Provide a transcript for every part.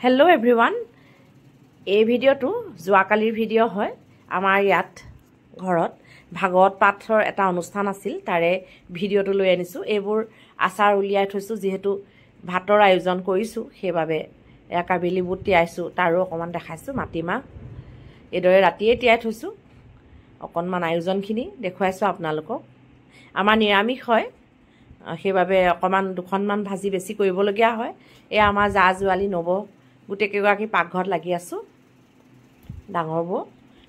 Hello everyone. এই ভিডিওটো যোৱাকালিৰ video হয় আমাৰ ইয়াত ঘৰত ভাগৱত পাঠৰ এটা অনুষ্ঠান আছিল তাৰে ভিডিওটো লৈ আনিছো এইবোৰ আচাৰ উলিয়াই থৈছো যেহেতু ভাতৰ আয়োজন কৰিছো সেইবাবে একাবেলি বুট তিয়াইছো তাৰো অকমান দেখাইছো মাটিমা এদৰে ৰাতিয়ে তিয়াই থৈছো অকনমান আয়োজনখিনি দেখুৱাইছো আপোনালোকক আমাৰ নিৰামিষ হয় সেইবাবে অকমান দুখনমান ভাজি বেছি কৰিবলগীয়া হয় এই আমাৰ জা জোৱালি নব গুটে কেগৰাকী পাকঘৰত লাগি আছো ডাঙৰ বো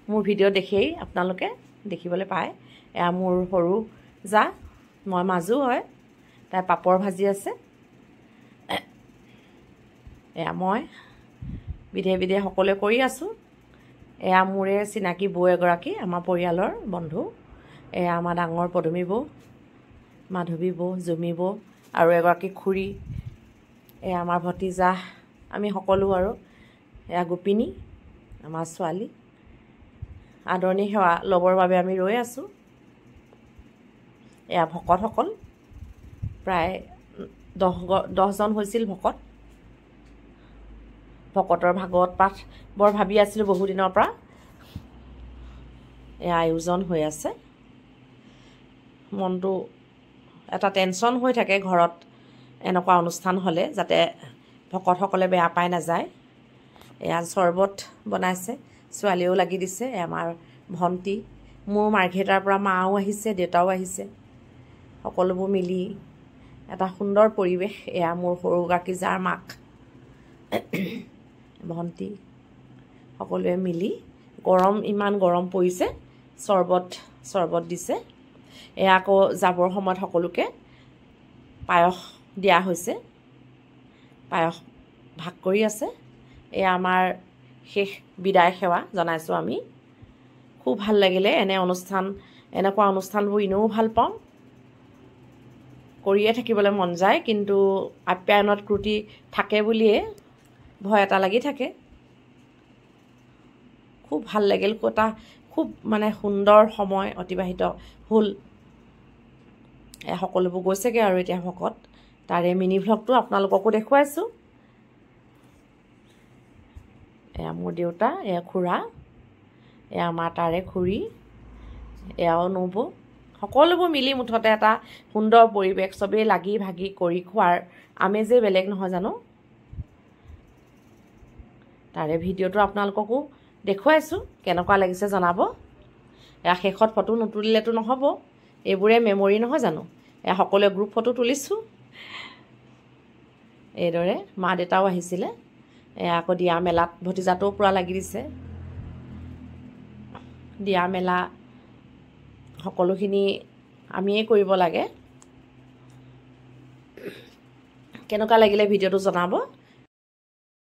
মোৰ ভিডিও দেখিই আপোনালোকে দেখিবলৈ পায় এয়া মোৰ সৰু জা মই মাজু হয় তাই পাপৰ ভাজি আছে এয়া মই বিধে বিধে সকলে কৰি আছো এয়া মোৰে চিনাকি বৌ এগৰাকী আমাৰ পৰিয়ালৰ বন্ধু এয়া আমাৰ ডাঙৰ পদুমী বৌ মাধৱী বৌ জুমি বৌ আৰু এগৰাকী খুৰী এয়া আমাৰ ভতিজা আমি সকলো আৰু এয়া গোপিনী আমাৰ ছোৱালী আদৰণি সেৱা লবৰ বাবে আমি ৰৈ আছো এয়া ভকতসকল প্ৰায় 10 জন হৈছিল ভকতৰ ভাগৱত পাঠ বৰ ভাবি আছিল বহু দিনৰ পৰা এয়া আয়োজন হৈ আছে মনটো এটা টেনচন হৈ থাকে ঘৰত এনেকুৱা অনুষ্ঠান হলে যাতে ভকতসকলে বেয়া পাই না যায় এয়া চৰবত বনাইছে ছোৱালীও লাগি দিছে আমাৰ ভন্টি মোৰ মাৰ্ঘেটাৰ পৰা মাও আহিছে দেউতাও আহিছে সকলোবোৰ মিলি এটা সুন্দৰ পৰিৱেশ এয়া মোৰ সৰুগাকী যাৰ মাক ভন্টি সকলোৱে মিলি গৰম ইমান গৰম পৰিছে চৰবত দিছে এয়া আকৌ যাবৰ সময়ত সকলোকে পায়স দিয়া হৈছে পায়স ভাগ কৰি আছে এয়া আমাৰ শেষ বিদায় সেৱা জনাইছো আমি খুব ভাল লাগিলে এনেকুৱা অনুষ্ঠানবোৰ ইনেও ভাল পাওঁ কৰিয়ে থাকিবলৈ মন যায় কিন্তু আপ্যায়নত ত্ৰুটি থাকে বুলিয়ে ভয় এটা লাগি থাকে খুব ভাল লাগিল কোটা খুব মানে সুন্দৰ সময় অতিবাহিত হ'ল সকলোবোৰ গৈছেগে আৰু এতিয়া ভকত তাৰে মিনি ভ্লগটো আপোনালোককো দেখুৱাইছো এয়া মোৰ দেউতা এয়া খুৰা এয়া আমাৰ তাৰে খুৰী এয়াও নব সকলোবোৰ মিলি মুঠতে এটা সুন্দৰ পৰিৱেশ সবেই লাগি ভাগি কৰি খোৱাৰ আমেজে বেলেগ নহয় জানো তাৰে ভিডিওটো আপোনালোককো দেখুৱাইছো কেনেকুৱা লাগিছে জনাব এয়া শেষত ফটো নতুলিলেতো নহব এইবোৰে মেমৰি নহয় জানো এয়া সকলোৱে গ্ৰুপ ফটো তুলিছো এইদৰে মা দেউতাও আহিছিলে এয়া আকৌ দিয়া মেলাত ভতিজাটো পুৰা লাগি দিছে দিয়া মেলা সকলোখিনি আমিয়ে কৰিব লাগে কেনেকুৱা লাগিলে ভিডিওটো জনাব